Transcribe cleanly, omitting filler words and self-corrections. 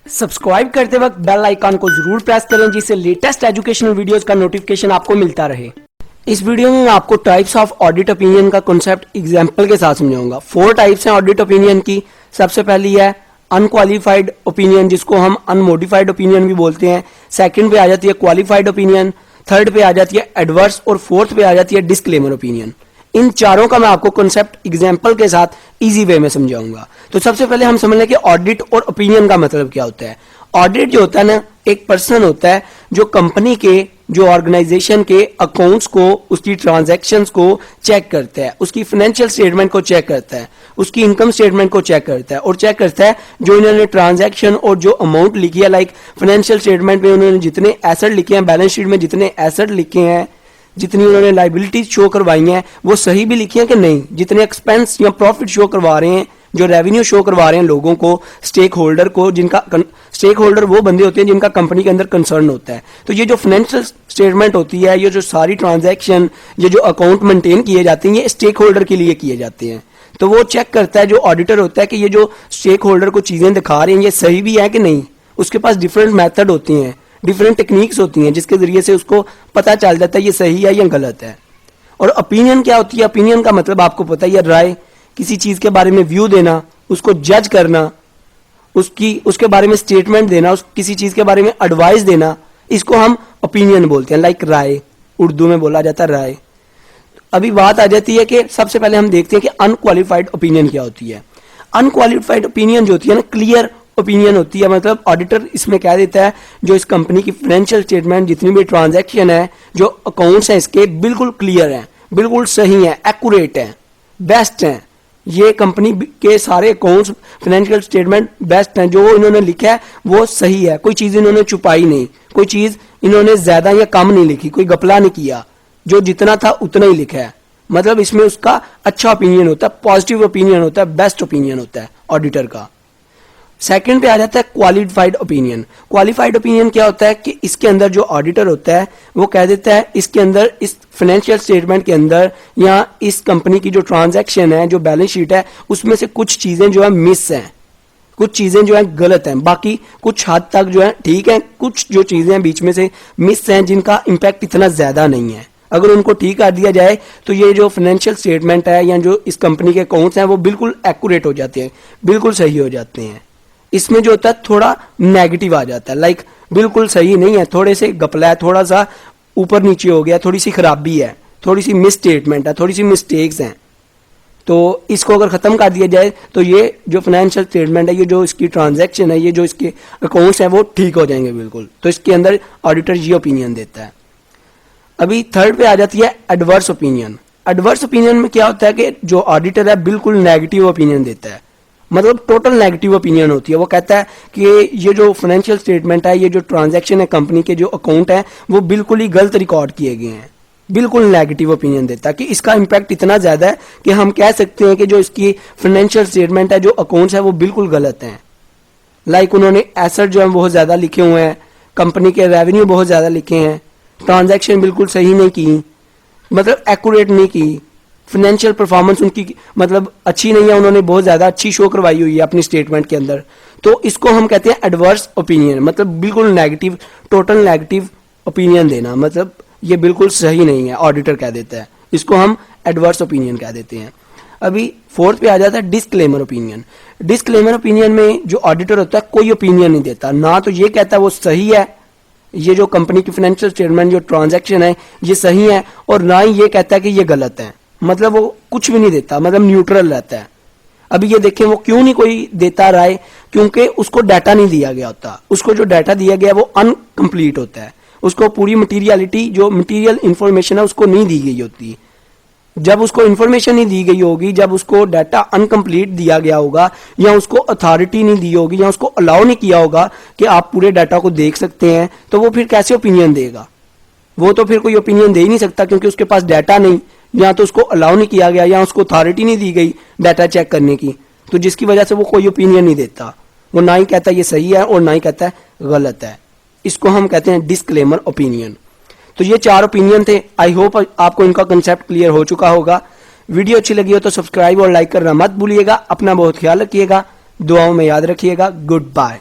Subscribe करते वक्त bell icon को जरूर प्रेस करें जिससे लेटेस्ट एजुकेशनल वीडियोस का नोटिफिकेशन आपको मिलता रहे। इस वीडियो में मैं आपको टाइप्स ऑफ ऑडिट ओपिनियन का कॉन्सेप्ट एग्जांपल के साथ समझाऊंगा। 4 टाइप्स हैं ऑडिट ओपिनियन की। सबसे पहली है अनक्वालिफाइड ओपिनियन, जिसको हम अनमोडिफाइड ओपिनियन भी बोलते हैं। सेकंड पे आ जाती है क्वालिफाइड ओपिनियन, थर्ड पे आ जाती है एडवर्स और फोर्थ पे आ जाती है डिस्क्लेमर ओपिनियन। इन चारों का मैं आपको कॉन्सेप्ट एग्जांपल के साथ इजी वे में समझाऊंगा। तो सबसे पहले हम समझ लें कि ऑडिट और ओपिनियन का मतलब क्या होता है। ऑडिट जो होता है ना, एक पर्सन होता है जो कंपनी के, जो ऑर्गेनाइजेशन के अकाउंट्स को, उसकी ट्रांजैक्शंस को चेक करता है, उसकी फाइनेंशियल स्टेटमेंट को चेक करता है, उसकी इनकम स्टेटमेंट को चेक करता है और चेक करता है जो इन्होंने ट्रांजैक्शन और जो अमाउंट लिखी है, लाइक फाइनेंशियल स्टेटमेंट में उन्होंने जितने एसेट लिखे हैं, बैलेंस शीट में जितने एसेट लिखे हैं, जितनी उन्होंने लाइबिलिटीज शो करवाई हैं वो सही भी लिखी है कि नहीं, जितने एक्सपेंस या प्रॉफिट शो करवा रहे हैं, जो रेवेन्यू शो करवा रहे हैं लोगों को, स्टेक होल्डर को, जिनका स्टेक होल्डर वो बंदे होते हैं जिनका कंपनी के अंदर कंसर्न होता है। तो ये जो फाइनेंशियल स्टेटमेंट होती है, ये जो सारी ट्रांजैक्शन, ये जो अकाउंट मेंटेन किए जाते हैं, ये स्टेक होल्डर के लिए किए जाते हैं। तो वो चेक करता है, जो ऑडिटर होता है, कि ये जो स्टेक होल्डर को चीजें दिखा रहे हैं ये सही भी है कि नहीं। उसके पास डिफरेंट मेथड होती हैं, डिफरेंट टेक्निक्स होती हैं जिसके जरिए से उसको पता चल जाता है ये सही है या गलत है। और ओपिनियन क्या होती है? ओपिनियन का मतलब आपको पता है, ये राय, किसी चीज के बारे में व्यू देना, उसको जज करना, उसके बारे में स्टेटमेंट देना, किसी चीज के बारे में एडवाइस देना, इसको हम ओपिनियन बोलते हैं। लाइक राय, उर्दू में बोला जाता है राय। अभी बात आ जाती है कि सबसे पहले हम देखते हैं कि अनक्वालिफाइड ओपिनियन क्या होती है। अनक्वालिफाइड ओपिनियन जो होती है ना, क्लियर ओपिनियन होती है। मतलब ऑडिटर इसमें कह देता है जो इस कंपनी की फाइनेंशियल स्टेटमेंट, जितनी भी ट्रांजैक्शन है, जो अकाउंट्स हैं इसके, बिल्कुल क्लियर हैं, बिल्कुल सही हैं, एक्यूरेट हैं, बेस्ट हैं। ये कंपनी के सारे अकाउंट्स, फाइनेंशियल स्टेटमेंट बेस्ट हैं। जो इन्होंने लिखा है वो सही है, कोई चीज इन्होंने छुपाई नहीं, कोई चीज इन्होंने ज्यादा या कम नहीं लिखी, कोई घपला नहीं किया, जो जितना था उतना ही लिखा है। मतलब इसमें उसका अच्छा ओपिनियन होता है, पॉजिटिव ओपिनियन होता है, बेस्ट ओपिनियन होता है ऑडिटर का। सेकंड पे आ जाता है क्वालिफाइड ओपिनियन। क्वालिफाइड ओपिनियन क्या होता है कि इसके अंदर जो ऑडिटर होता है वो कह देता है इसके अंदर, इस फाइनेंशियल स्टेटमेंट के अंदर या इस कंपनी की जो ट्रांजैक्शन है, जो बैलेंस शीट है, उसमें से कुछ चीजें जो है मिस हैं, कुछ चीजें जो है गलत हैं, बाकी कुछ हद तक जो है ठीक है, कुछ जो चीजें बीच में से मिस हैं जिनका इंपैक्ट इतना ज्यादा नहीं है। अगर उनको ठीक कर दिया जाए तो ये जो फाइनेंशियल स्टेटमेंट है या जो इस कंपनी के अकाउंट्स हैं वो बिल्कुल एक्यूरेट हो जाते हैं, बिल्कुल सही हो जाते हैं। इसमें जो होता है थोड़ा नेगेटिव आ जाता है, लाइक बिल्कुल सही नहीं है, थोड़े से घपला है, थोड़ा सा ऊपर नीचे हो गया, थोड़ी सी खराबी है, थोड़ी सी मिस स्टेटमेंट है, थोड़ी सी मिस्टेक्स हैं। तो इसको अगर खत्म कर दिया जाए तो ये जो फाइनेंशियल स्टेटमेंट है, ये जो इसकी ट्रांजैक्शन है, ये जो इसके अकाउंट्स हैं वो ठीक हो जाएंगे बिल्कुल। तो इसके अंदर ऑडिटर ये ओपिनियन देता है। अभी थर्ड पे आ जाती है एडवर्स ओपिनियन। एडवर्स ओपिनियन में क्या होता है कि जो ऑडिटर है बिल्कुल नेगेटिव ओपिनियन देता है, मतलब टोटल नेगेटिव ओपिनियन होती है। वो कहता है कि ये जो फाइनेंशियल स्टेटमेंट है, ये जो ट्रांजैक्शन है, कंपनी के जो अकाउंट है, वो बिल्कुल ही गलत रिकॉर्ड किए गए हैं। बिल्कुल नेगेटिव ओपिनियन देता है कि इसका इंपैक्ट इतना ज्यादा है कि हम कह सकते हैं कि जो इसकी फाइनेंशियल स्टेटमेंट है, जो अकाउंट्स है, वो बिल्कुल गलत हैं। लाइक उन्होंने एसेट जो है बहुत ज्यादा लिखे हुए हैं, कंपनी के रेवेन्यू बहुत ज्यादा लिखे हैं, ट्रांजैक्शन बिल्कुल सही नहीं की, मतलब एक्यूरेट नहीं की, फाइनेंशियल परफॉर्मेंस उनकी मतलब अच्छी नहीं है, उन्होंने बहुत ज्यादा अच्छी शो करवाई हुई है अपनी स्टेटमेंट के अंदर। तो इसको हम कहते हैं एडवर्स ओपिनियन, मतलब बिल्कुल नेगेटिव, टोटल नेगेटिव ओपिनियन देना, मतलब ये बिल्कुल सही नहीं है, ऑडिटर कह देता है। इसको हम एडवर्स ओपिनियन कह देते हैं। अभी फोर्थ पे आ जाता है डिस्क्लेमर ओपिनियन। डिस्क्लेमर ओपिनियन में जो ऑडिटर होता है कोई ओपिनियन नहीं देता, ना तो ये कहता है वो सही है, ये जो कंपनी की फाइनेंशियल स्टेटमेंट, जो ट्रांजैक्शन है, ये सही है, और ना ही ये कहता है कि ये गलत है। मतलब वो कुछ भी नहीं देता, मतलब न्यूट्रल रहता है। अभी ये देखें वो क्यों नहीं कोई देता राय, क्योंकि उसको डाटा नहीं दिया गया होता, उसको जो डाटा दिया गया वो अनकंप्लीट होता है, उसको पूरी मटीरियलिटी, जो मटीरियल इंफॉर्मेशन है, उसको नहीं दी गई होती। जब उसको इंफॉर्मेशन नहीं दी गई होगी, जब उसको डाटा अनकंप्लीट दिया गया होगा, या उसको अथॉरिटी नहीं दी होगी, या उसको अलाउ नहीं किया होगा कि आप पूरे डाटा को देख सकते हैं, तो वो फिर कैसे ओपिनियन देगा? वो तो फिर कोई ओपिनियन दे ही नहीं सकता, क्योंकि उसके पास डाटा नहीं, या तो उसको अलाउ नहीं किया गया, या उसको अथॉरिटी नहीं दी गई डाटा चेक करने की, तो जिसकी वजह से वो कोई ओपिनियन नहीं देता। वो ना ही कहता ये सही है और ना ही कहता है गलत है। इसको हम कहते हैं डिस्क्लेमर ओपिनियन। तो ये 4 ओपिनियन थे। आई होप आपको इनका कंसेप्ट क्लियर हो चुका होगा। वीडियो अच्छी लगी हो तो सब्सक्राइब और लाइक करना मत भूलिएगा। अपना बहुत ख्याल रखिएगा, दुआओं में याद रखिएगा। Good bye.